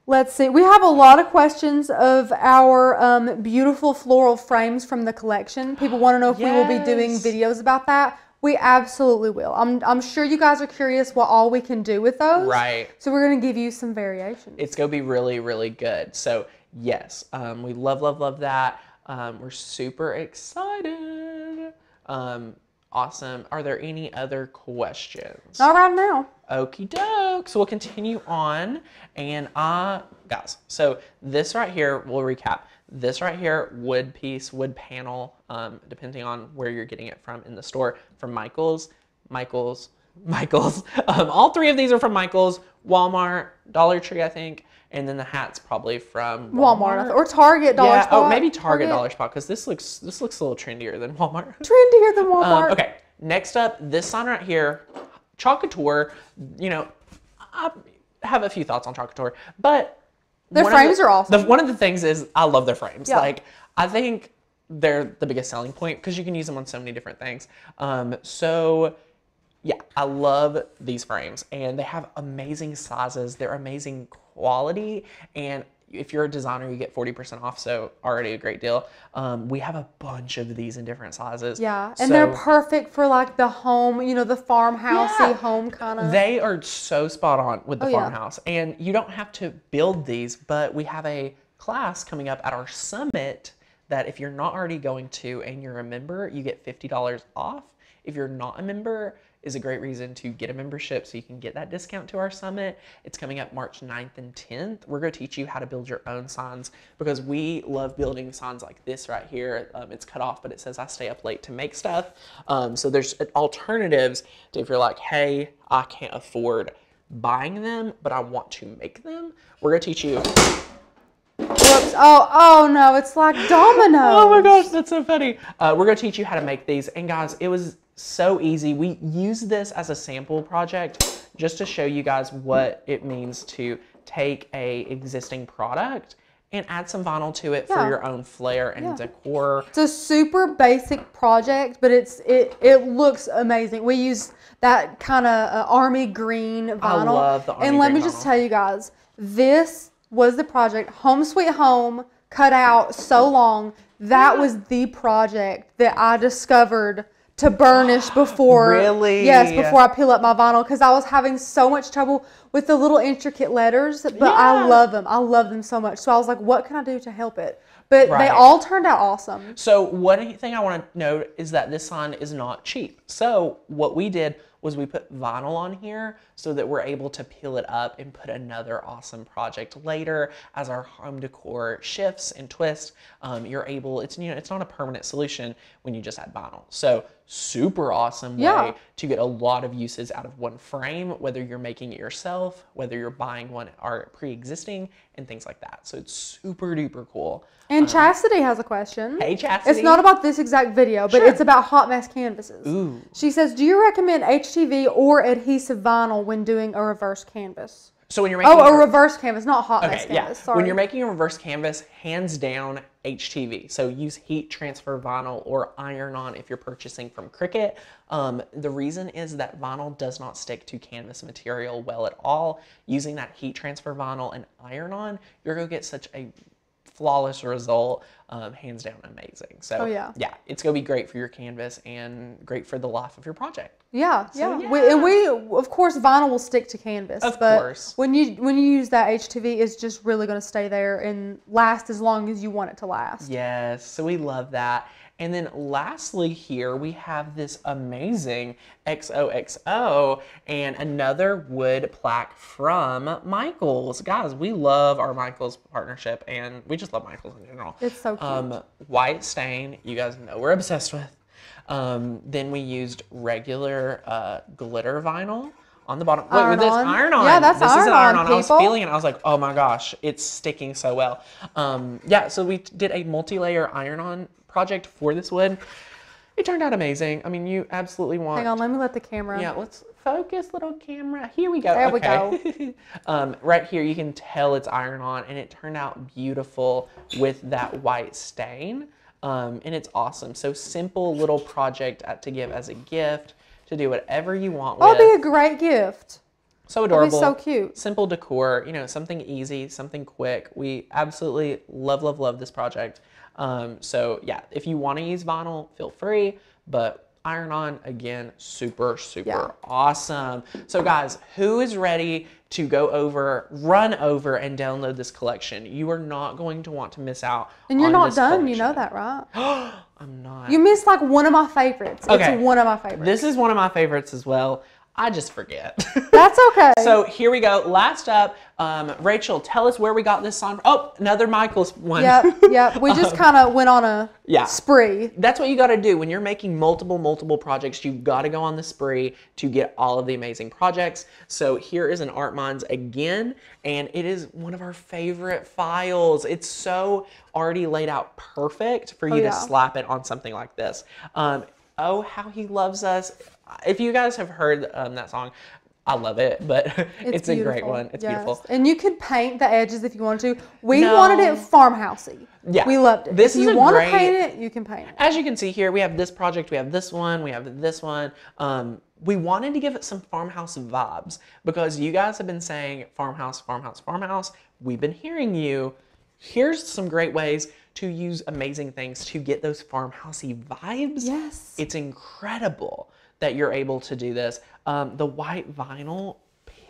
Let's see. We have a lot of questions of our beautiful floral frames from the collection. People want to know if we will be doing videos about that. We absolutely will. I'm sure you guys are curious what all we can do with those. Right. So we're going to give you some variations. It's going to be really, really good. So yes, we love that. We're super excited. Awesome. Are there any other questions? Not right now. Okie doke. So we'll continue on. And guys, so this right here, we'll recap. This right here, wood piece, wood panel, depending on where you're getting it from in the store, from Michaels. All three of these are from Michaels, Walmart, Dollar Tree, I think. And then the hat's probably from Walmart or Target, Dollar Spot. Oh, maybe Target, Dollar Spot, because this looks a little trendier than Walmart. Trendier than Walmart. Okay, next up, this sign right here, Chocateur. I have a few thoughts on Chocateur, but their frames are awesome. One of the things is I love their frames. Yeah. Like, I think they're the biggest selling point because you can use them on so many different things. So yeah, I love these frames, and they have amazing sizes. They're amazing quality, and if you're a designer, you get 40% off, so already a great deal. We have a bunch of these in different sizes. Yeah, and they're perfect for like the home, the farmhousey home kind of. They are so spot on with the farmhouse, and you don't have to build these, but we have a class coming up at our summit that if you're not already going to and you're a member, you get $50 off. If you're not a member, is a great reason to get a membership so you can get that discount to our summit. It's coming up March 9th and 10th. We're going to teach you how to build your own signs because we love building signs like this right here. It's cut off, but it says I stay up late to make stuff. So there's alternatives to if you're like, hey, I can't afford buying them, but I want to make them. We're going to teach you. Whoops. Oh no, it's like dominoes. Oh my gosh, that's so funny. We're going to teach you how to make these. And guys, it was so easy. We use this as a sample project just to show you guys what it means to take a existing product and add some vinyl to it for your own flair and decor. It's a super basic project, but it looks amazing. We use that kind of army green vinyl. I love the army green And let me just tell you guys, this was the project. Home Sweet Home, cut out so long. That was the project that I discovered to burnish before. Really? Yes, before I peel up my vinyl, because I was having so much trouble with the little intricate letters. But I love them. I love them so much. So I was like, what can I do to help it? But they all turned out awesome. So one thing I want to note is that this sign is not cheap. So what we did was we put vinyl on here so that we're able to peel it up and put another awesome project later as our home decor shifts and twists. You're able, it's not a permanent solution when you just add vinyl. So super awesome way to get a lot of uses out of one frame, whether you're making it yourself, whether you're buying one pre-existing and things like that. So it's super duper cool. And Chastity has a question. Hey, Chastity. It's not about this exact video, but it's about hot mess canvases. Ooh. She says, do you recommend HTV or adhesive vinyl when doing a reverse canvas? So when you're making a reverse canvas, not hot mess canvas. Sorry. When you're making a reverse canvas, hands down HTV. So use heat transfer vinyl or iron-on if you're purchasing from Cricut. The reason is that vinyl does not stick to canvas material well at all. Using that heat transfer vinyl and iron-on, you're going to get such a flawless result, hands down amazing. So yeah, it's gonna be great for your canvas and great for the life of your project. Yeah. We of course vinyl will stick to canvas, of course. When you use that HTV, it's just really gonna stay there and last as long as you want it to last. Yes, so we love that. And then lastly here, we have this amazing XOXO and another wood plaque from Michaels. Guys, we love our Michaels partnership and we just love Michaels in general. It's so cute. White stain, you guys know we're obsessed with. Then we used regular glitter vinyl on the bottom. Wait, with this iron-on. Yeah, that's this is an iron-on. people. I was feeling it. I was like, oh my gosh, it's sticking so well. Yeah, so we did a multi-layer iron-on project for this wood. It turned out amazing. I mean, you absolutely want... Hang on, let me let the camera... Yeah, let's focus, little camera. Here we go. There we go. Right here, you can tell it's iron-on, and it turned out beautiful with that white stain. And it's awesome. So simple little project to give as a gift, to do whatever you want with. Oh, it'd be a great gift. So adorable. That'd be so cute. Simple decor, something easy, something quick. We absolutely love, love, love this project. So yeah, if you want to use vinyl, feel free, but iron-on, again, super, super awesome. So guys, who is ready to run over and download this collection? You are not going to want to miss out. And you're not done, you know that, right? I'm not. You missed like one of my favorites. Okay. It's one of my favorites. This is one of my favorites as well. I just forget. That's okay. So here we go. Last up, Rachel, tell us where we got this sign from. Oh, another Michaels one. Yep. We just kind of went on a spree. That's what you got to do. When you're making multiple projects, you've got to go on the spree to get all of the amazing projects. So here is an Art Minds again, and it is one of our favorite files. It's so already laid out perfect for you to slap it on something like this. Oh, how he loves us. If you guys have heard that song, I love it, but it's a great one. It's beautiful. And you could paint the edges if you wanted to. We wanted it farmhousey. Yeah. We loved it. If you want to paint it, you can paint it. As you can see here, we have this project, we have this one, we have this one. We wanted to give it some farmhouse vibes because you guys have been saying farmhouse, farmhouse, farmhouse. We've been hearing you. Here's some great ways to use amazing things to get those farmhousey vibes. Yes. It's incredible that you're able to do this. The white vinyl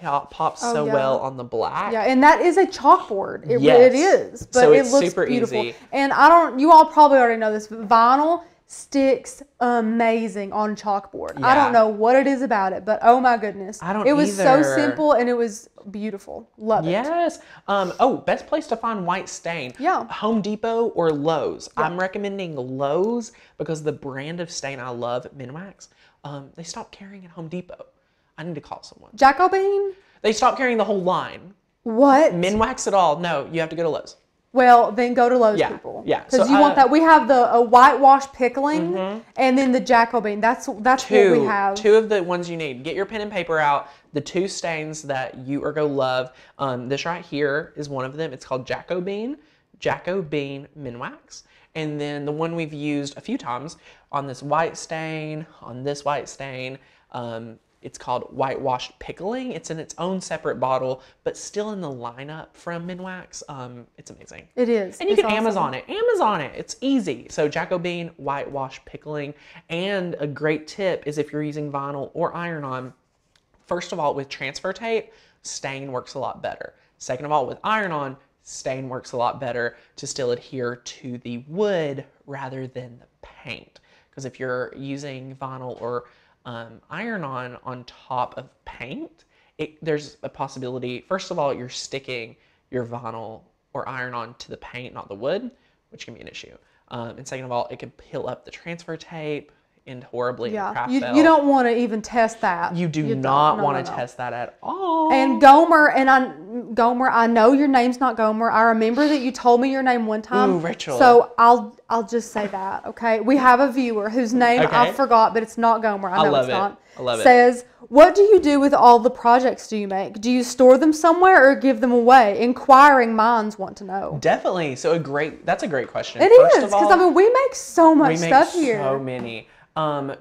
pops so well on the black. Yeah, and that is a chalkboard. It is, but so it looks super beautiful. Easy. And you all probably already know this, but vinyl sticks amazing on chalkboard. Yeah. I don't know what it is about it, but oh my goodness. It was so simple and it was beautiful. Love it. Yes. Oh, best place to find white stain. Yeah. Home Depot or Lowe's. Yeah. I'm recommending Lowe's because the brand of stain I love, Minwax, they stopped carrying at Home Depot. I need to call someone. Jacobean? They stopped carrying the whole line. What? Minwax at all. No, you have to go to Lowe's. Well, then go to Lowe's, people. Yeah. Because you want that. We have the whitewash pickling and then the Jacobean. That's what we have. Two of the ones you need. Get your pen and paper out. The two stains that you are going to love. This right here is one of them. It's called Jacobean Minwax. And then the one we've used a few times on this white stain, It's called Whitewashed Pickling. It's in its own separate bottle, but still in the lineup from Minwax. It's amazing. It is. And you It's can awesome. Amazon it. Amazon it. It's easy. So Jacobean Whitewash Pickling. And a great tip is if you're using vinyl or iron-on, first of all, with transfer tape, stain works a lot better. Second of all, with iron-on, stain works a lot better to still adhere to the wood rather than the paint. Because if you're using vinyl or iron-on top of paint, there's a possibility, first of all, you're sticking your vinyl or iron-on to the paint, not the wood, which can be an issue. And second of all, it can peel up the transfer tape and horribly in the craft you belt. don't want to even test that. You do not want to test that at all. And Gomer, I know your name's not Gomer. I remember that you told me your name one time. Ooh, Rachel. So I'll just say that, okay? We have a viewer whose name I forgot, but it's not Gomer. I know it's not. I love it. Says, what do you do with all the projects do you make? Do you store them somewhere or give them away? Inquiring minds want to know. Definitely. So that's a great question. It is, because I mean, we make so much stuff here. We make so many.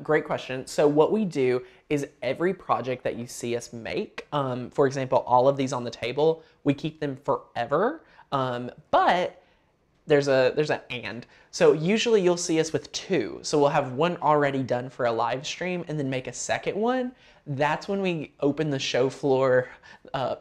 Great question. So what we do is every project that you see us make, for example, all of these on the table, we keep them forever. But there's an and. So usually you'll see us with two. So we'll have one already done for a live stream and then make a second one. That's when we open the show floor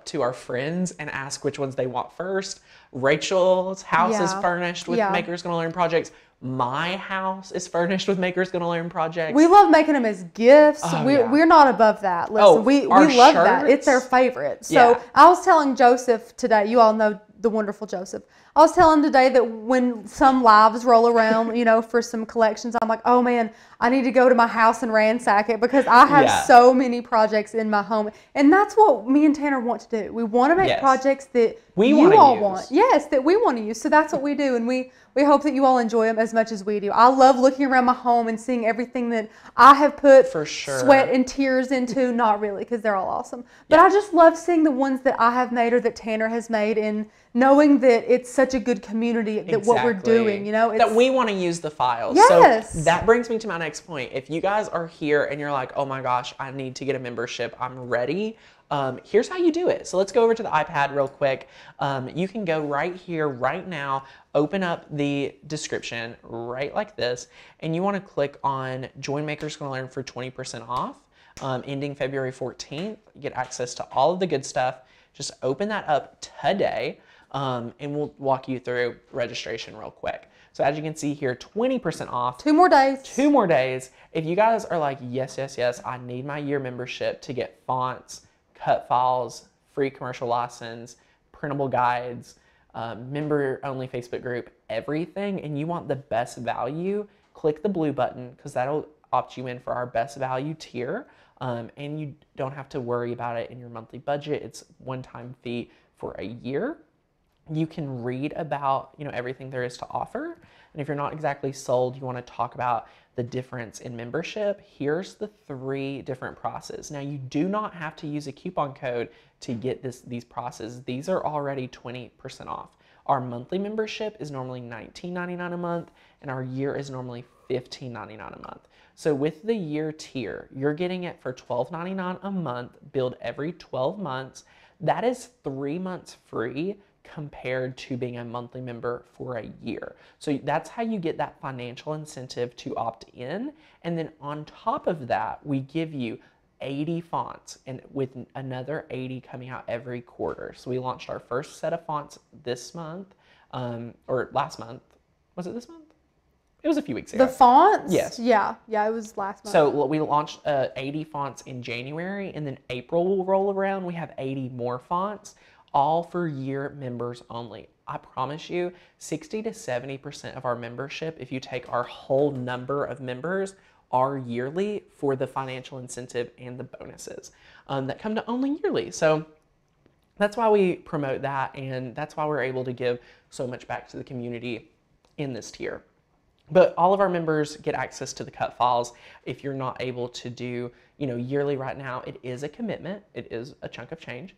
to our friends and ask which ones they want first. Rachel's house is furnished with Makers Gonna Learn projects. My house is furnished with Makers Gonna Learn projects. We love making them as gifts. We're not above that. Listen, we love that. It's our favorite. So I was telling Joseph today, you all know the wonderful Joseph. I was telling him today that when some lives roll around, for some collections, I'm like, oh man, I need to go to my house and ransack it because I have so many projects in my home. And that's what me and Tanner want to do. We want to make projects that you all want. Yes, that we want to use. So that's what we do. And we hope that you all enjoy them as much as we do. I love looking around my home and seeing everything that I have put sweat and tears into. Not really, because they're all awesome. But I just love seeing the ones that I have made or that Tanner has made and knowing that it's such a good community that what we're doing, that we want to use the files. Yes. So that brings me to my next point. If you guys are here and you're like, oh my gosh, I need to get a membership, I'm ready. Here's how you do it. So let's go over to the iPad real quick. You can go right here, right now, open up the description right like this, and you want to click on Join Makers Gonna Learn for 20% off, ending February 14th. You get access to all of the good stuff. Just open that up today, and we'll walk you through registration real quick. So as you can see here, 20% off. 2 more days. 2 more days. If you guys are like, yes, I need my year membership to get fonts, cut files, free commercial license, printable guides, member-only Facebook group, everything, and you want the best value, click the blue button because that'll opt you in for our best value tier, and you don't have to worry about it in your monthly budget. It's one-time fee for a year. You can read about everything there is to offer, and if you're not exactly sold, you want to talk about the difference in membership. Here's the 3 different processes. Now you do not have to use a coupon code to get these processes. These are already 20% off. Our monthly membership is normally $19.99 a month, and our year is normally $15.99 a month. So with the year tier, you're getting it for $12.99 a month, billed every 12 months. That is 3 months free compared to being a monthly member for a year. So that's how you get that financial incentive to opt in. And then on top of that, we give you 80 fonts, and with another 80 coming out every quarter. So we launched our first set of fonts this month, or last month. Was it this month? It was a few weeks ago. The fonts? Yes. Yeah, it was last month. So we launched 80 fonts in January, and then April will roll around. We have 80 more fonts, all for year members only. I promise you, 60 to 70% of our membership, if you take our whole number of members, are yearly for the financial incentive and the bonuses that come to only yearly. So that's why we promote that, and that's why we're able to give so much back to the community in this tier. But all of our members get access to the cut files. If you're not able to do, yearly right now, it is a commitment. It is a chunk of change.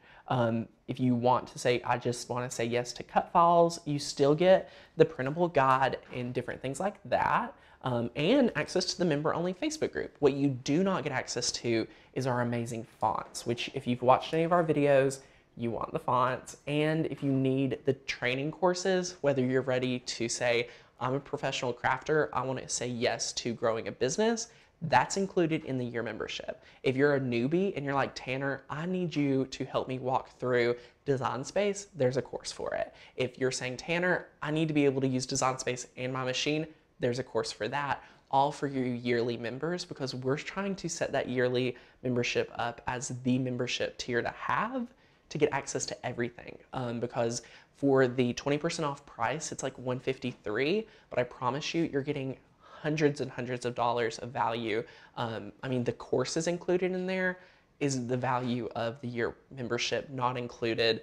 If you want to say, I just want to say yes to cut files, you still get the printable guide and different things like that. And access to the member-only Facebook group. What you do not get access to is our amazing fonts, which if you've watched any of our videos, you want the fonts. And if you need the training courses, whether you're ready to say, I'm a professional crafter, I want to say yes to growing a business, that's included in the year membership. If you're a newbie and you're like, Tanner, I need you to help me walk through Design Space, there's a course for it. If you're saying, Tanner, I need to be able to use Design Space and my machine, there's a course for that, all for your yearly members, because we're trying to set that yearly membership up as the membership tier to have to get access to everything. Because for the 20% off price, it's like $153, but I promise you, you're getting hundreds and hundreds of dollars of value. I mean, the courses included in there is the value of the year membership, not included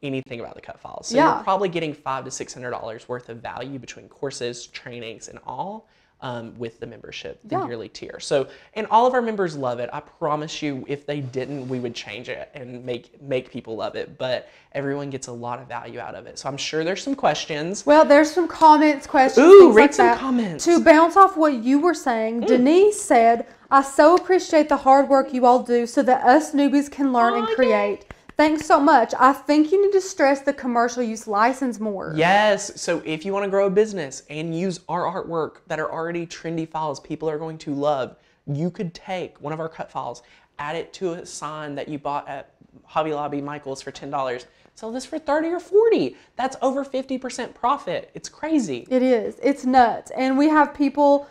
anything about the cut files. So you're probably getting $500 to $600 worth of value between courses, trainings, and all with the membership, the yearly tier. So, and all of our members love it. I promise you, if they didn't, we would change it and make people love it. But everyone gets a lot of value out of it. So I'm sure there's some questions. Well, there's some comments, questions. Ooh, read some comments. To bounce off what you were saying, Denise said, I so appreciate the hard work you all do so that us newbies can learn and create. Thanks so much. I think you need to stress the commercial use license more. Yes. So if you want to grow a business and use our artwork that are already trendy files people are going to love, you could take one of our cut files, add it to a sign that you bought at Hobby Lobby Michael's for $10. Sell this for $30 or $40. That's over 50% profit. It's crazy. It is. It's nuts. And we have people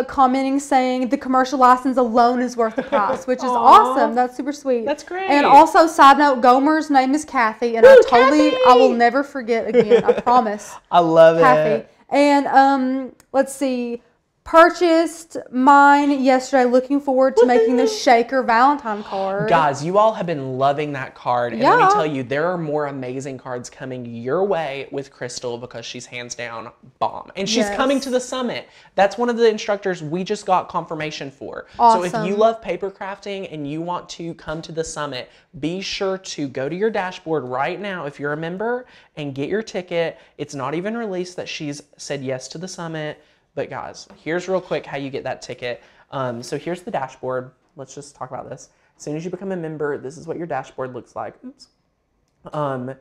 commenting saying the commercial license alone is worth the price, which is awesome. That's super sweet. That's great. And also, side note, Gomer's name is Kathy, and I will never forget again. I promise. I love Kathy. And let's see. Purchased mine yesterday. Looking forward to making the shaker Valentine card. Guys, you all have been loving that card. And let me tell you, there are more amazing cards coming your way with Crystal because she's hands down bomb. And she's coming to the summit. That's one of the instructors we just got confirmation for. Awesome. So if you love paper crafting and you want to come to the summit, be sure to go to your dashboard right now if you're a member and get your ticket. It's not even released that she's said yes to the summit. But guys, here's real quick how you get that ticket. So here's the dashboard. Let's just talk about this. As soon as you become a member, this is what your dashboard looks like. Oops. The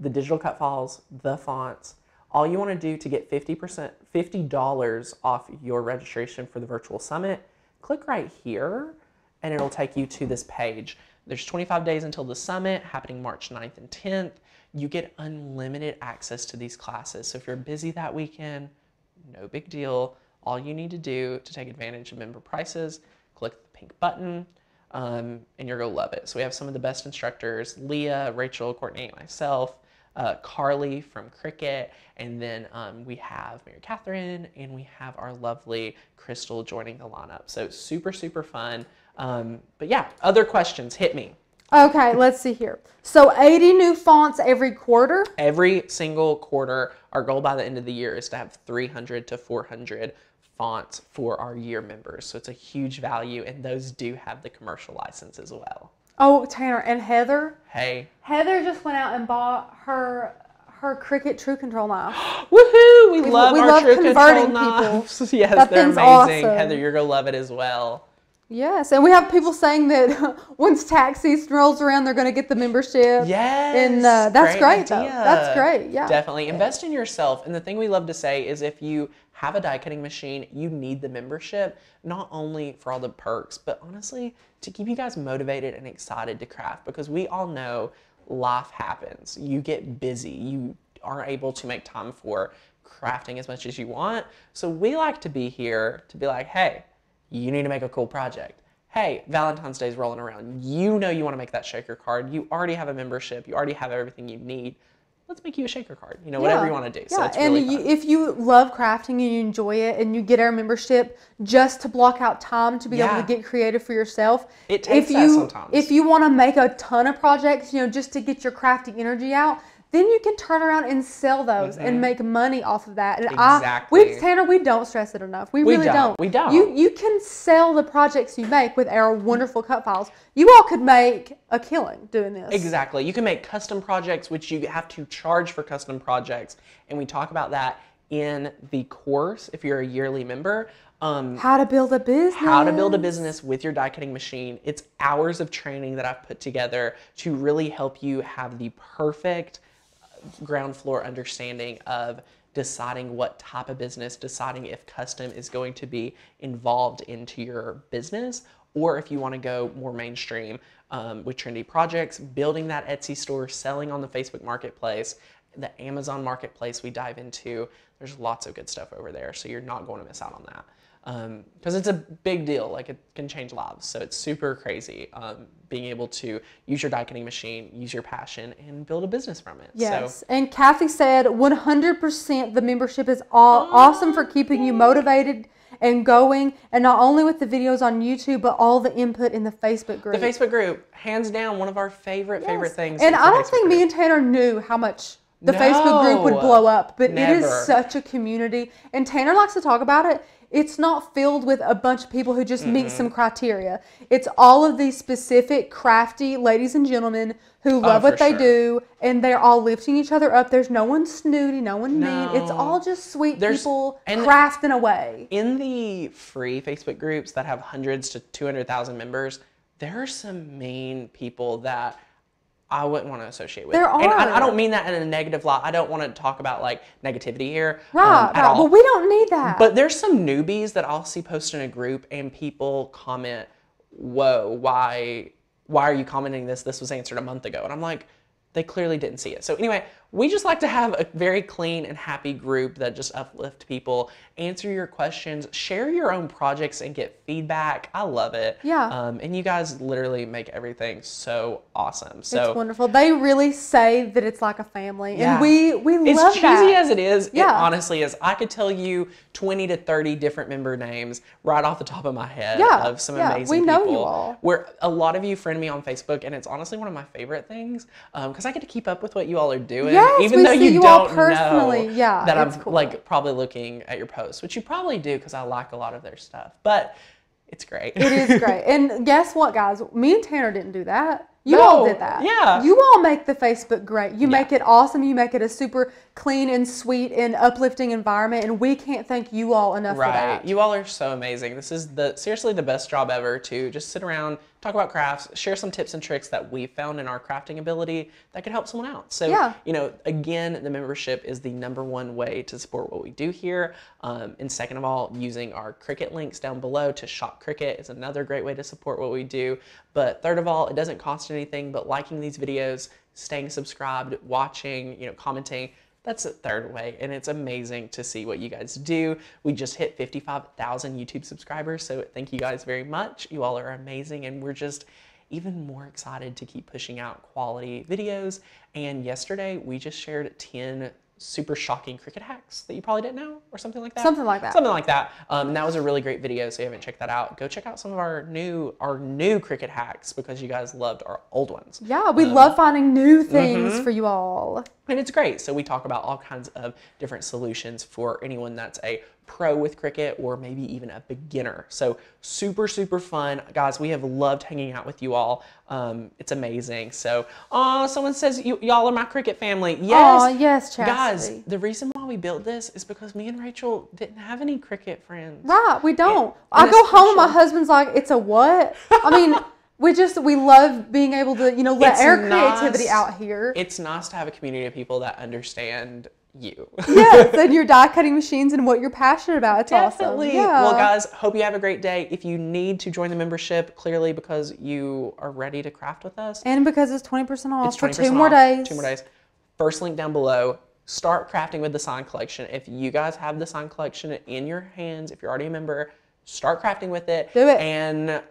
digital cut files, the fonts. All you want to do to get $50 off your registration for the virtual summit, click right here and it'll take you to this page. There's 25 days until the summit happening March 9th and 10th. You get unlimited access to these classes. So if you're busy that weekend, no big deal. All you need to do to take advantage of member prices, click the pink button, and you're going to love it. So we have some of the best instructors, Leah, Rachel, Courtney, myself, Carly from Cricut, and then we have Mary Catherine, and we have our lovely Crystal joining the lineup. So super, super fun. But yeah, other questions, hit me. Okay, let's see here. So 80 new fonts every quarter? Every single quarter. Our goal by the end of the year is to have 300 to 400 fonts for our year members. So it's a huge value, and those do have the commercial license as well. Oh, Tanner, and Heather? Hey. Heather just went out and bought her Cricut True Control knife. Woohoo! We love our True Control people. knives. Yes, that they're amazing. Awesome. Heather, you're going to love it as well. Yes, and we have people saying that once tax season rolls around, they're going to get the membership. Yes, and that's great though. That's great. Yeah, definitely invest in yourself. And the thing we love to say is, if you have a die cutting machine, you need the membership not only for all the perks, but honestly to keep you guys motivated and excited to craft. Because we all know life happens. You get busy. You aren't able to make time for crafting as much as you want. So we like to be here to be like, hey, you need to make a cool project. Hey, Valentine's Day is rolling around. You know you want to make that shaker card. You already have a membership. You already have everything you need. Let's make you a shaker card. You know, whatever you want to do. Yeah, so it's really fun. If you love crafting and you enjoy it and you get our membership just to block out time to be able to get creative for yourself. It takes that sometimes. If you want to make a ton of projects, you know, just to get your crafting energy out, then you can turn around and sell those and make money off of that. And Exactly. Tanner, we don't stress it enough. We really don't. We don't. You can sell the projects you make with our wonderful cut files. You all could make a killing doing this. Exactly. You can make custom projects, which you have to charge for custom projects. And we talk about that in the course if you're a yearly member. How to build a business. How to build a business with your die cutting machine. It's hours of training that I've put together to really help you have the perfect ground floor understanding of deciding what type of business, deciding if custom is going to be involved into your business, or if you want to go more mainstream with trendy projects, building that Etsy store, selling on the Facebook Marketplace, the Amazon Marketplace we dive into. There's lots of good stuff over there, so you're not going to miss out on that. Because it's a big deal, like it can change lives. So it's super crazy being able to use your die cutting machine, use your passion, and build a business from it. Yes, so, and Kathy said 100% the membership is awesome for keeping you motivated and going, and not only with the videos on YouTube, but all the input in the Facebook group. The Facebook group, hands down, one of our favorite things. And I don't think me and Tanner knew how much the Facebook group would blow up, but it is such a community, and Tanner likes to talk about it. It's not filled with a bunch of people who just meet some criteria. It's all of these specific crafty ladies and gentlemen who love what they do, and they're all lifting each other up. There's no one snooty, no one mean. It's all just sweet people crafting away. In the free Facebook groups that have hundreds to 200,000 members, there are some mean people that I wouldn't want to associate with. There are. And I don't mean that in a negative light. I don't want to talk about like negativity here. Right. Well, we don't need that. But there's some newbies that I'll see post in a group and people comment, whoa, why are you commenting this? This was answered a month ago. And I'm like, they clearly didn't see it. So anyway, we just like to have a very clean and happy group that just uplift people, answer your questions, share your own projects and get feedback. I love it. Yeah. And you guys literally make everything so awesome. So it's wonderful. They really say that it's like a family. Yeah. And we love that. As cheesy as it is, yeah. It honestly is. I could tell you 20 to 30 different member names right off the top of my head of some amazing we know people. You all. Where a lot of you friend me on Facebook, and it's honestly one of my favorite things because I get to keep up with what you all are doing. Yes, even though you don't personally. know that I'm cool. like probably looking at your posts, which you probably do because I like a lot of their stuff. But it's great. It is great. And guess what, guys? Me and Tanner didn't do that. You all did that. Yeah. You all make the Facebook great. You make it awesome. You make it a super clean and sweet and uplifting environment. And we can't thank you all enough for that. You all are so amazing. This is seriously the best job ever to just sit around, talk about crafts, share some tips and tricks that we found in our crafting ability that could help someone out. So, you know, again, the membership is the #1 way to support what we do here. And second of all, using our Cricut links down below to shop Cricut is another great way to support what we do. But third of all, it doesn't cost anything but liking these videos, staying subscribed, watching, you know, commenting. That's a third way, and it's amazing to see what you guys do. We just hit 55,000 YouTube subscribers, so thank you guys very much. You all are amazing, and we're just even more excited to keep pushing out quality videos. And yesterday, we just shared 10 super shocking Cricut hacks that you probably didn't know, or something like that. Something like that. Something like that. And that was a really great video, so if you haven't checked that out, go check out some of our new Cricut hacks because you guys loved our old ones. Yeah, we love finding new things for you all. And it's great. So we talk about all kinds of different solutions for anyone that's a pro with Cricut or maybe even a beginner. So super, super fun. Guys, we have loved hanging out with you all. It's amazing. So, someone says y'all are my Cricut family. Yes. Yes, Chastity. Guys, the reason why we built this is because me and Rachel didn't have any Cricut friends. Right, we don't. I go home and my husband's like, it's a what? I mean, we love being able to, you know, let our creativity out here. It's nice to have a community of people that understand you. Yes, and your die cutting machines and what you're passionate about. It's Definitely. awesome. Yeah. Well, guys, hope you have a great day. If you need to join the membership, clearly because you are ready to craft with us. And because it's 20% off it's 20% for 2 more days. 2 more days. First link down below. Start crafting with the sign collection. If you guys have the sign collection in your hands, if you're already a member, start crafting with it. Do it. And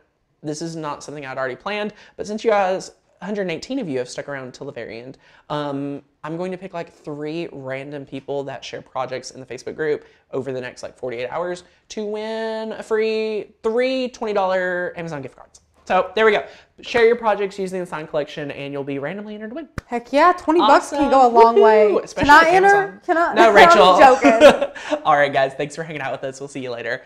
this is not something I'd already planned, but since you guys, 118 of you have stuck around until the very end, I'm going to pick like 3 random people that share projects in the Facebook group over the next like 48 hours to win a free 3 $20 Amazon gift cards. So there we go. Share your projects using the sign collection and you'll be randomly entered to win. Heck yeah, $20 Awesome. can go a long way. Woo-hoo. Especially Can I at enter? Amazon. Can I? No, Rachel. I'm joking. All right, guys. Thanks for hanging out with us. We'll see you later.